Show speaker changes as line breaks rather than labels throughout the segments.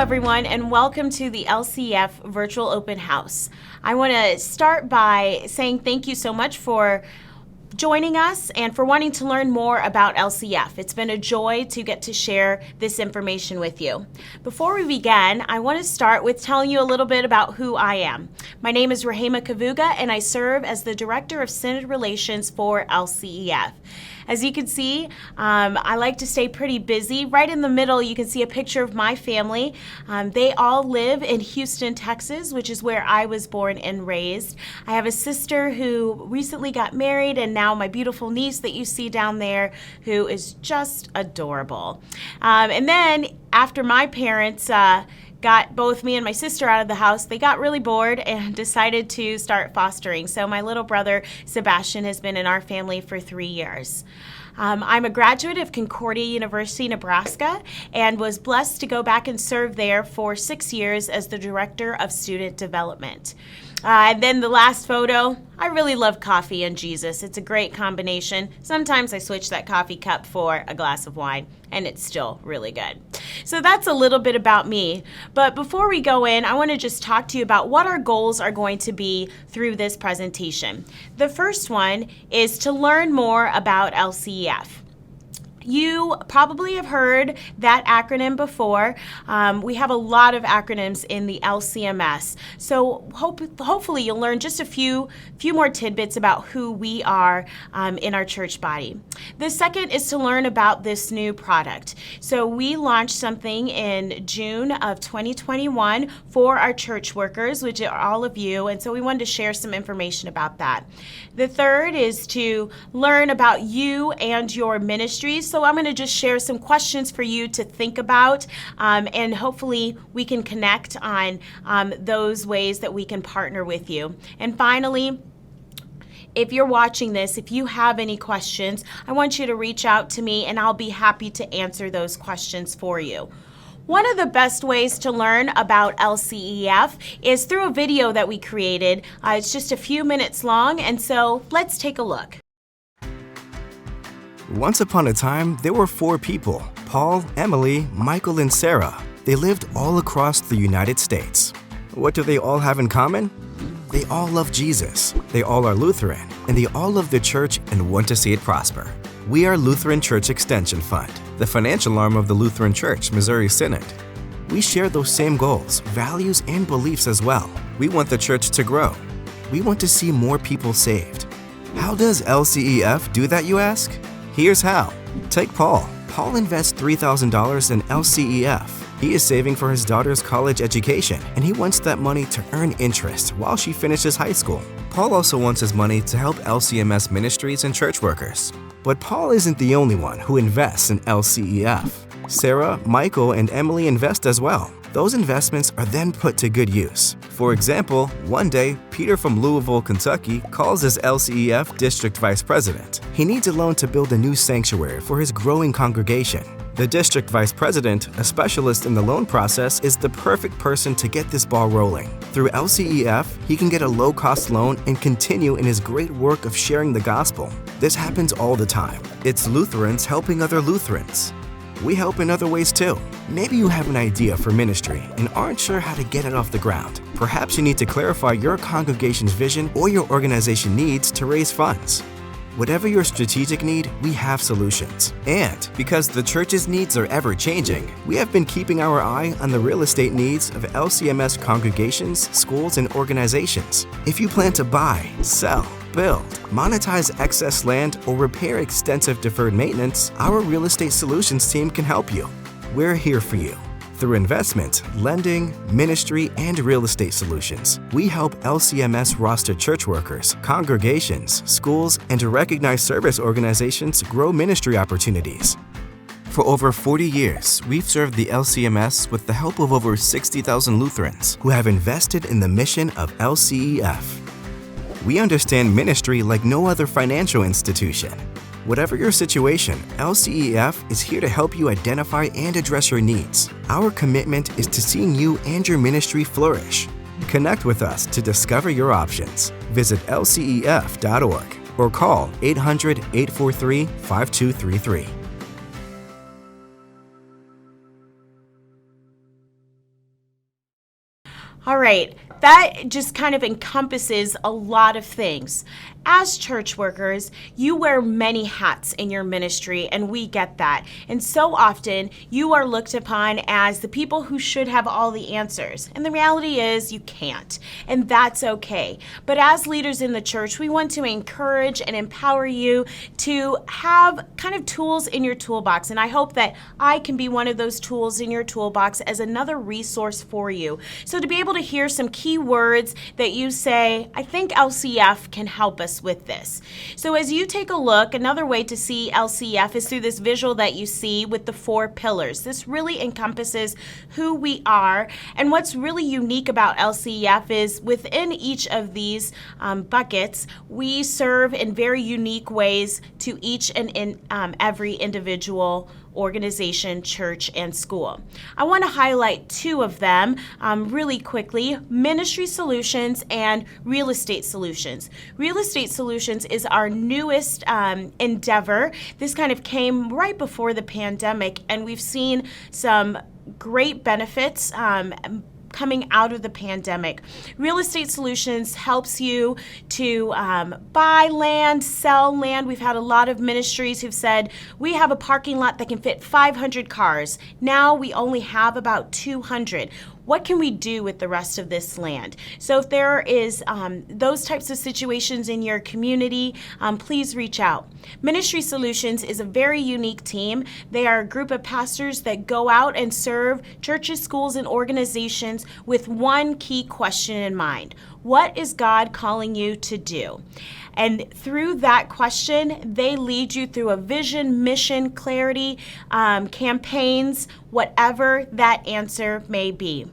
everyone, and welcome to the LCEF Virtual Open House. I want to start by saying thank you so much for joining us and for wanting to learn more about LCEF. It's been a joy to get to share this information with you. Before we begin, I want to start with telling you a little bit about who I am. My name is Rahema Kavuga, and I serve as the Director of Synod Relations for LCEF. As you can see, I like to stay pretty busy. Right in the middle, you can see a picture of my family. They all live in Houston, Texas, which is where I was born and raised. I have a sister who recently got married, and now my beautiful niece that you see down there, who is just adorable. And then after my parents got both me and my sister out of the house, they got really bored and decided to start fostering. So my little brother, Sebastian, has been in our family for 3 years. I'm a graduate of Concordia University, Nebraska, and was blessed to go back and serve there for 6 years as the Director of Student Development. And then the last photo, I really love coffee and Jesus. It's a great combination. Sometimes I switch that coffee cup for a glass of wine, and it's still really good. So that's a little bit about me. But before we go in, I want to just talk to you about what our goals are going to be through this presentation. The first one is to learn more about LCEF. You probably have heard that acronym before. We have a lot of acronyms in the LCMS. So hopefully you'll learn just a few more tidbits about who we are in our church body. The second is to learn about this new product. So we launched something in June of 2021 for our church workers, which are all of you, and so we wanted to share some information about that. The third is to learn about you and your ministries. So I'm going to just share some questions for you to think about, and hopefully we can connect on those ways that we can partner with you. And finally, if you're watching this, if you have any questions, I want you to reach out to me and I'll be happy to answer those questions for you. One of the best ways to learn about LCEF is through a video that we created. It's just a few minutes long, and so let's take a look.
Once upon a time, there were 4 people: Paul, Emily, Michael, and Sarah. They lived all across the United States. What do they all have in common? They all love Jesus, they all are Lutheran, and they all love the church and want to see it prosper. We are Lutheran Church Extension Fund, the financial arm of the Lutheran Church, Missouri Synod. We share those same goals, values, and beliefs as well. We want the church to grow. We want to see more people saved. How does LCEF do that, you ask? Here's how. Take Paul. Paul invests $3,000 in LCEF. He is saving for his daughter's college education, and he wants that money to earn interest while she finishes high school. Paul also wants his money to help LCMS ministries and church workers. But Paul isn't the only one who invests in LCEF. Sarah, Michael, and Emily invest as well. Those investments are then put to good use. For example, one day, Peter from Louisville, Kentucky, calls his LCEF district vice president. He needs a loan to build a new sanctuary for his growing congregation. The district vice president, a specialist in the loan process, is the perfect person to get this ball rolling. Through LCEF, he can get a low-cost loan and continue in his great work of sharing the gospel. This happens all the time. It's Lutherans helping other Lutherans. We help in other ways too. Maybe you have an idea for ministry and aren't sure how to get it off the ground. Perhaps you need to clarify your congregation's vision or your organization needs to raise funds. Whatever your strategic need, we have solutions. And because the church's needs are ever-changing, we have been keeping our eye on the real estate needs of LCMS congregations, schools, and organizations. If you plan to buy, sell, build, monetize excess land, or repair extensive deferred maintenance, our real estate solutions team can help you. We're here for you. Through investment, lending, ministry, and real estate solutions, we help LCMS roster church workers, congregations, schools, and recognized service organizations grow ministry opportunities. For over 40 years, we've served the LCMS with the help of over 60,000 Lutherans who have invested in the mission of LCEF. We understand ministry like no other financial institution. Whatever your situation, LCEF is here to help you identify and address your needs. Our commitment is to seeing you and your ministry flourish. Connect with us to discover your options. Visit lcef.org or call 800-843-5233.
right. That just kind of encompasses a lot of things. As church workers, you wear many hats in your ministry, and we get that. And so often, you are looked upon as the people who should have all the answers. And the reality is, you can't. And that's okay. But as leaders in the church, we want to encourage and empower you to have kind of tools in your toolbox. And I hope that I can be one of those tools in your toolbox as another resource for you. So to be able to hear some key words that you say, I think LCEF can help us with this. So as you take a look, another way to see LCEF is through this visual that you see with the 4 pillars. This really encompasses who we are, and what's really unique about LCEF is within each of these buckets, we serve in very unique ways to each and every individual organization, church, and school. I want to highlight 2 of them really quickly: ministry solutions and real estate solutions. Real estate solutions is our newest endeavor. This kind of came right before the pandemic, and we've seen some great benefits coming out of the pandemic. Real estate solutions helps you to buy land, sell land. We've had a lot of ministries who've said, we have a parking lot that can fit 500 cars. Now we only have about 200. What can we do with the rest of this land? So if there is those types of situations in your community, please reach out. Ministry Solutions is a very unique team. They are a group of pastors that go out and serve churches, schools, and organizations with one key question in mind. What is God calling you to do? And through that question, they lead you through a vision, mission, clarity, campaigns, whatever that answer may be.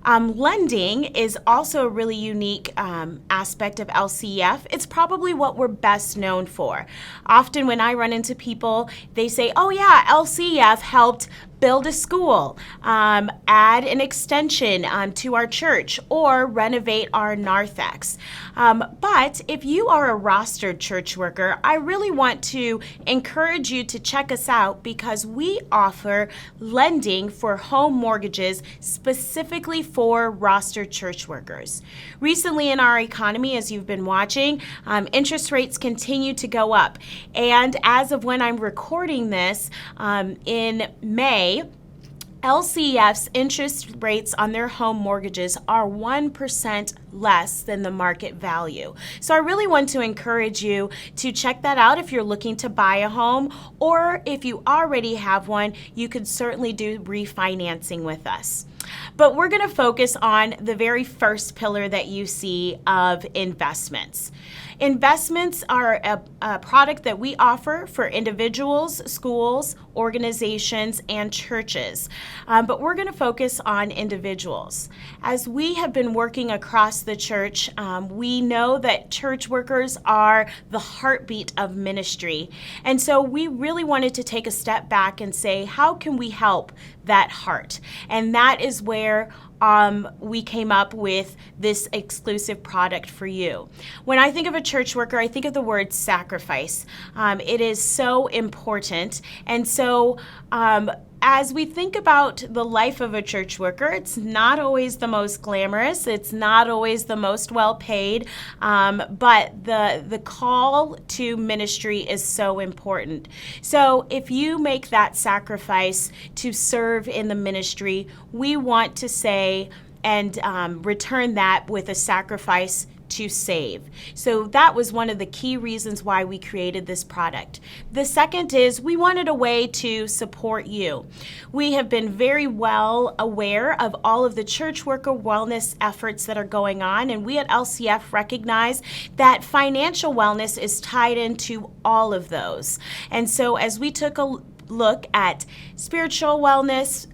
Lending is also a really unique aspect of LCEF. It's probably what we're best known for. Often when I run into people, they say, oh yeah, LCEF helped build a school, add an extension to our church, or renovate our narthex. But if you are a rostered church worker, I really want to encourage you to check us out because we offer lending for home mortgages specifically for rostered church workers. Recently in our economy, as you've been watching, interest rates continue to go up. And as of when I'm recording this, in May, LCEF's interest rates on their home mortgages are 1% less than the market value. So I really want to encourage you to check that out if you're looking to buy a home, or if you already have one, you could certainly do refinancing with us. But we're going to focus on the very first pillar that you see of investments. Investments are a product that we offer for individuals, schools, organizations, and churches. But we're going to focus on individuals. As we have been working across the church, we know that church workers are the heartbeat of ministry. And so we really wanted to take a step back and say, how can we help that heart? And that is where we came up with this exclusive product for you. When I think of a church worker, I think of the word sacrifice. It is so important. And so as we think about the life of a church worker, it's not always the most glamorous. It's not always the most well paid. But the call to ministry is so important. So if you make that sacrifice to serve in the ministry, we want to say and return that with a sacrifice to save. So that was one of the key reasons why we created this product. The second is we wanted a way to support you. We have been very well aware of all of the church worker wellness efforts that are going on, and we at LCEF recognize that financial wellness is tied into all of those. And so as we took a look at spiritual wellness,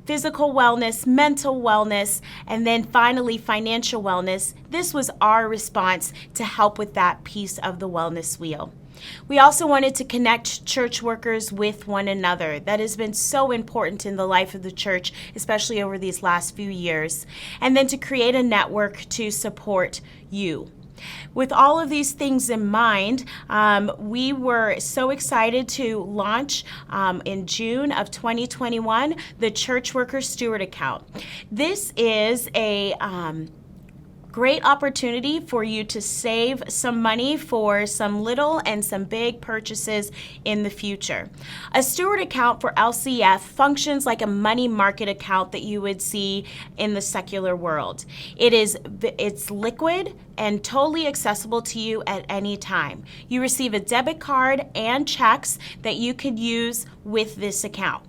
physical wellness, mental wellness, and then finally financial wellness, this was our response to help with that piece of the wellness wheel. We also wanted to connect church workers with one another. That has been so important in the life of the church, especially over these last few years. And then to create a network to support you. With all of these things in mind, we were so excited to launch in June of 2021 the Church Worker Steward Account. This is a great opportunity for you to save some money for some little and some big purchases in the future. A steward account for LCEF functions like a money market account that you would see in the secular world. It's liquid and totally accessible to you at any time. You receive a debit card and checks that you could use with this account.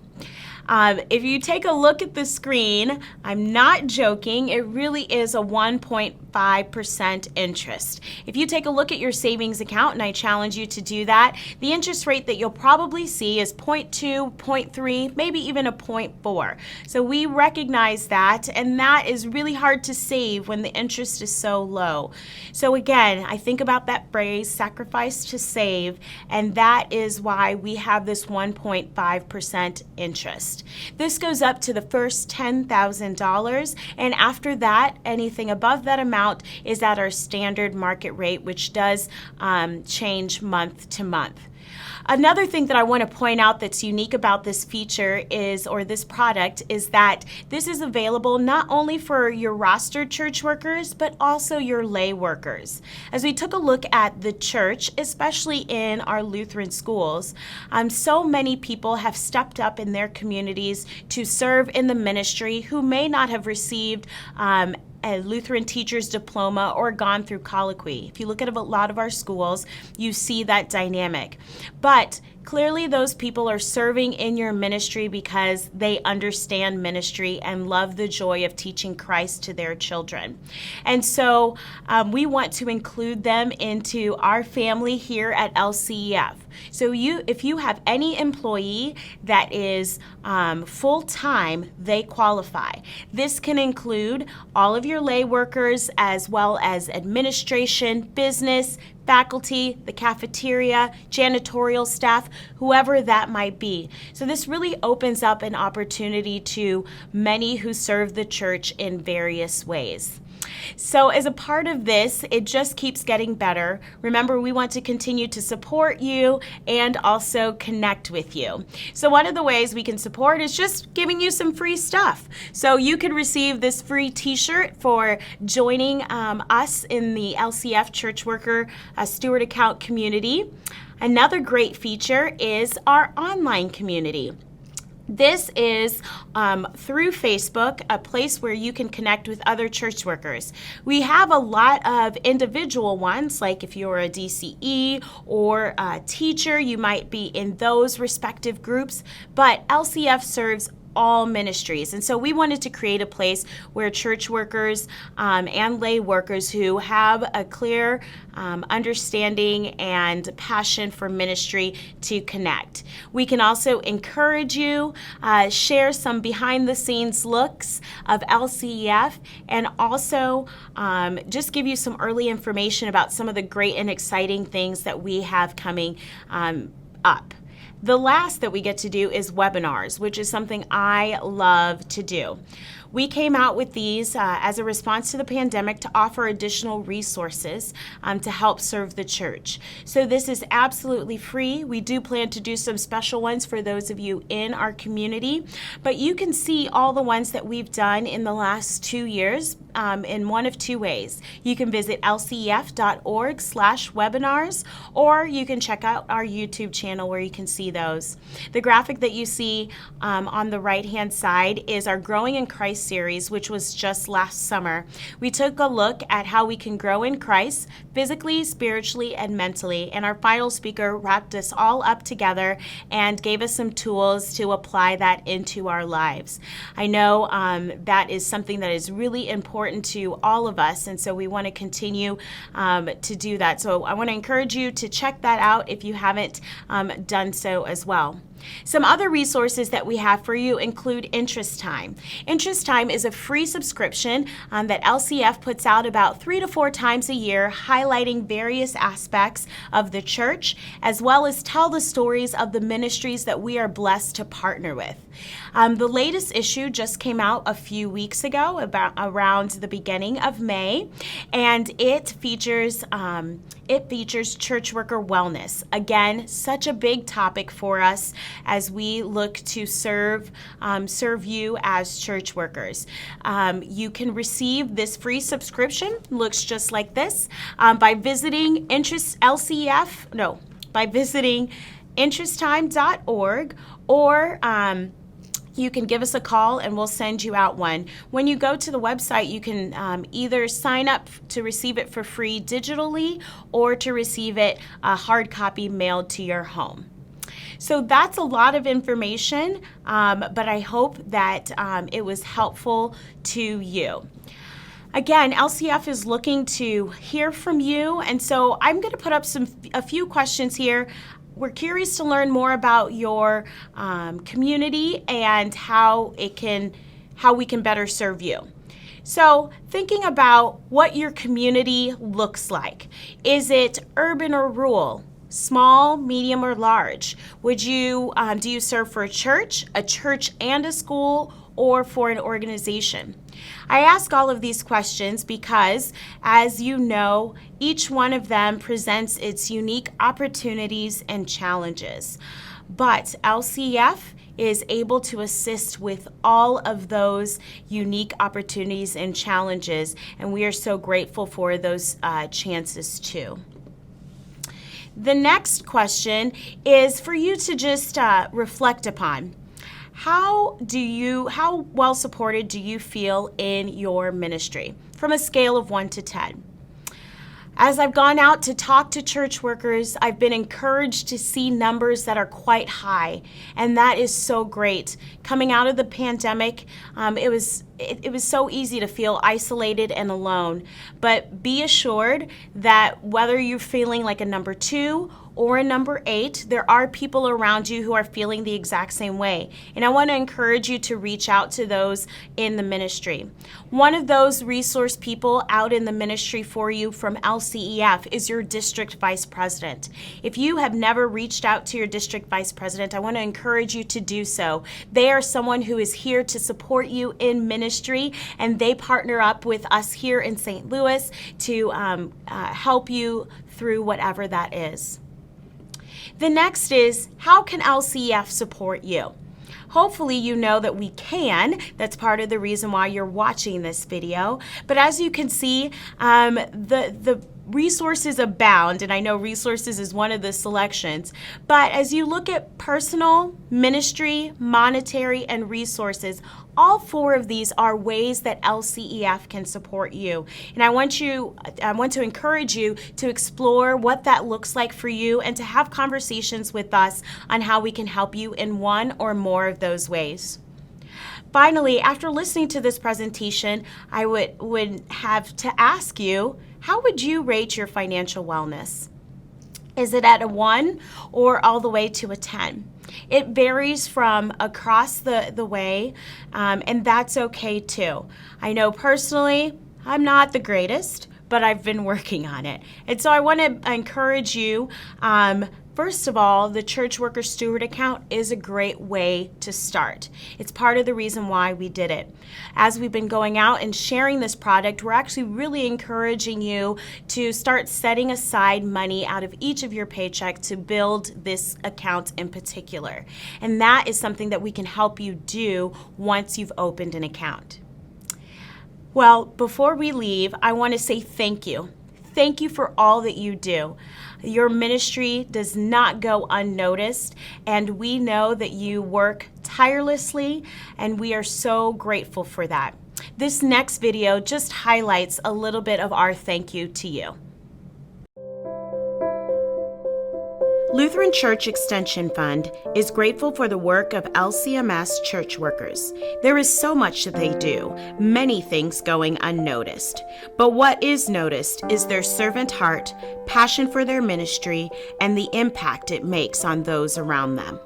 If you take a look at the screen, I'm not joking, it really is a 1.5% interest. If you take a look at your savings account, and I challenge you to do that, the interest rate that you'll probably see is 0.2, 0.3, maybe even a 0.4. So we recognize that, and that is really hard to save when the interest is so low. So again, I think about that phrase, sacrifice to save, and that is why we have this 1.5% interest. This goes up to the first $10,000, and after that, anything above that amount is at our standard market rate, which does change month to month. Another thing that I want to point out that's unique about this feature or this product is that this is available not only for your rostered church workers, but also your lay workers. As we took a look at the church, especially in our Lutheran schools, so many people have stepped up in their communities to serve in the ministry who may not have received a Lutheran teacher's diploma or gone through colloquy. If you look at a lot of our schools, you see that dynamic. But clearly those people are serving in your ministry because they understand ministry and love the joy of teaching Christ to their children. And so we want to include them into our family here at LCEF. So if you have any employee that is full-time, they qualify. This can include all of your lay workers as well as administration, business, faculty, the cafeteria, janitorial staff, whoever that might be. So this really opens up an opportunity to many who serve the church in various ways. So as a part of this, it just keeps getting better. Remember, we want to continue to support you and also connect with you. So one of the ways we can support is just giving you some free stuff. So you can receive this free t-shirt for joining us in the LCEF Church Worker Steward Account community. Another great feature is our online community. This is through Facebook, a place where you can connect with other church workers. We have a lot of individual ones, like if you're a DCE or a teacher, you might be in those respective groups, but LCEF serves all ministries. And so we wanted to create a place where church workers and lay workers who have a clear understanding and passion for ministry to connect. We can also encourage you, share some behind the scenes looks of LCEF, and also just give you some early information about some of the great and exciting things that we have coming up. The last that we get to do is webinars, which is something I love to do. We came out with these as a response to the pandemic to offer additional resources to help serve the church. So this is absolutely free. We do plan to do some special ones for those of you in our community, but you can see all the ones that we've done in the last 2 years in one of two ways. You can visit lcef.org/webinars, or you can check out our YouTube channel where you can see those. The graphic that you see on the right-hand side is our Growing in Christ series, which was just last summer. We took a look at how we can grow in Christ physically, spiritually, and mentally, and our final speaker wrapped us all up together and gave us some tools to apply that into our lives. I know that is something that is really important to all of us, and so we want to continue to do that. So I want to encourage you to check that out if you haven't done so as well. Some other resources that we have for you include Interest Time. Interest Time is a free subscription that LCEF puts out about 3 to 4 times a year, highlighting various aspects of the church, as well as tell the stories of the ministries that we are blessed to partner with. The latest issue just came out a few weeks ago, around the beginning of May, and it features church worker wellness. Again, such a big topic for us as we look to serve you as church workers. You can receive this free subscription, looks just like this, by visiting interesttime.org, or you can give us a call and we'll send you out one. When you go to the website, you can either sign up to receive it for free digitally or to receive it a hard copy mailed to your home. So that's a lot of information, but I hope that it was helpful to you. Again, LCEF is looking to hear from you, and so I'm going to put up a few questions here. We're curious to learn more about your community and how we can better serve you. So thinking about what your community looks like. Is it urban or rural? Small, medium, or large? Do you serve for a church and a school, or for an organization? I ask all of these questions because, as you know, each one of them presents its unique opportunities and challenges. But LCEF is able to assist with all of those unique opportunities and challenges, and we are so grateful for those chances too. The next question is for you to just reflect upon. How well supported do you feel in your ministry from a scale of 1 to 10? As I've gone out to talk to church workers, I've been encouraged to see numbers that are quite high, and that is so great. Coming out of the pandemic, it was so easy to feel isolated and alone, but be assured that whether you're feeling like a number 2 or a number 8, there are people around you who are feeling the exact same way. And I want to encourage you to reach out to those in the ministry. One of those resource people out in the ministry for you from LCEF is your district vice president. If you have never reached out to your district vice president, I want to encourage you to do so. They are someone who is here to support you in ministry, and they partner up with us here in St. Louis to help you through whatever that is. The next is, how can LCEF support you? Hopefully you know that we can. That's part of the reason why you're watching this video. But as you can see, the resources abound, and I know resources is one of the selections. But as you look at personal, ministry, monetary, and resources, all 4 of these are ways that LCEF can support you. And I want to encourage you to explore what that looks like for you and to have conversations with us on how we can help you in one or more of those ways. Finally, after listening to this presentation, I would have to ask you, how would you rate your financial wellness? Is it at a 1 or all the way to a 10? It varies from across the way, and that's okay too. I know personally, I'm not the greatest, but I've been working on it. And so I want to encourage you, first of all, the Church Worker Steward account is a great way to start. It's part of the reason why we did it. As we've been going out and sharing this product, we're actually really encouraging you to start setting aside money out of each of your paychecks to build this account in particular. And that is something that we can help you do once you've opened an account. Well, before we leave, I want to say thank you. Thank you for all that you do. Your ministry does not go unnoticed, and we know that you work tirelessly, and we are so grateful for that. This next video just highlights a little bit of our thank you to you. Lutheran Church Extension Fund is grateful for the work of LCMS church workers. There is so much that they do, many things going unnoticed. But what is noticed is their servant heart, passion for their ministry, and the impact it makes on those around them.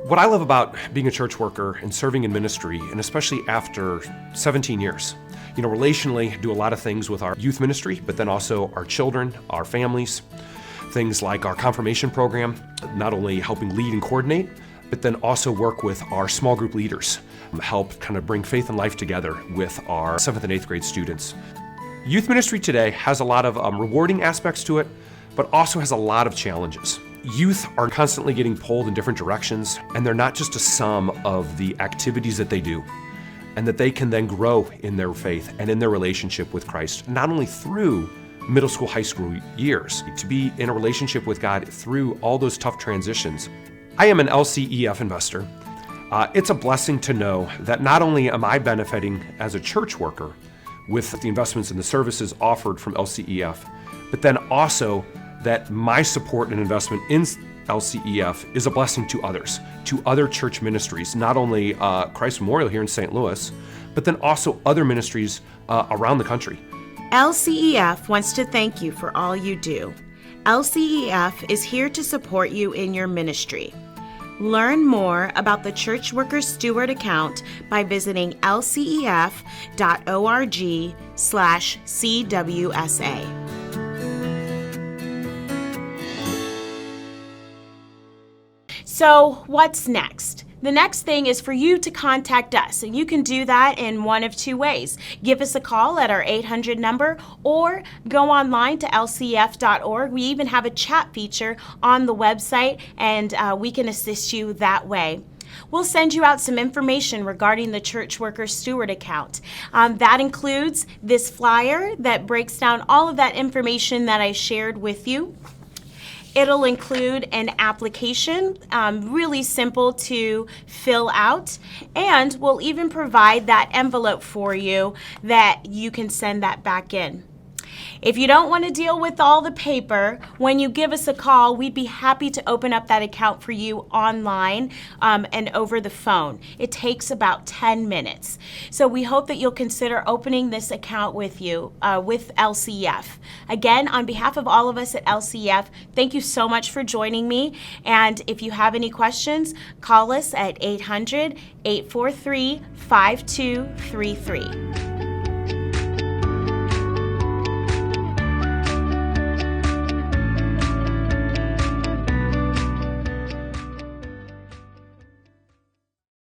What I love about being a church worker and serving in ministry, and especially after 17 years, relationally, do a lot of things with our youth ministry, but then also our children, our families, things like our confirmation program, not only helping lead and coordinate, but then also work with our small group leaders, help kind of bring faith and life together with our 7th and 8th grade students. Youth ministry today has a lot of rewarding aspects to it, but also has a lot of challenges. Youth are constantly getting pulled in different directions, and they're not just a sum of the activities that they do, and that they can then grow in their faith and in their relationship with Christ, not only through middle school, high school years, to be in a relationship with God through all those tough transitions. I am an LCEF investor. It's a blessing to know that not only am I benefiting as a church worker with the investments and the services offered from LCEF, but then also that my support and investment in LCEF is a blessing to others, to other church ministries, not only Christ Memorial here in St. Louis, but then also other ministries around the country.
LCEF wants to thank you for all you do. LCEF is here to support you in your ministry. Learn more about the Church Worker Steward account by visiting lcef.org/CWSA. So what's next? The next thing is for you to contact us, and you can do that in one of two ways. Give us a call at our 800 number or go online to lcef.org. We even have a chat feature on the website, and we can assist you that way. We'll send you out some information regarding the Church Worker Steward account. That includes this flyer that breaks down all of that information that I shared with you. It'll include an application, really simple to fill out, and we'll even provide that envelope for you that you can send that back in. If you don't want to deal with all the paper, when you give us a call, we'd be happy to open up that account for you online and over the phone. It takes about 10 minutes. So we hope that you'll consider opening this account with you, with LCEF. Again, on behalf of all of us at LCEF, thank you so much for joining me. And if you have any questions, call us at 800-843-5233.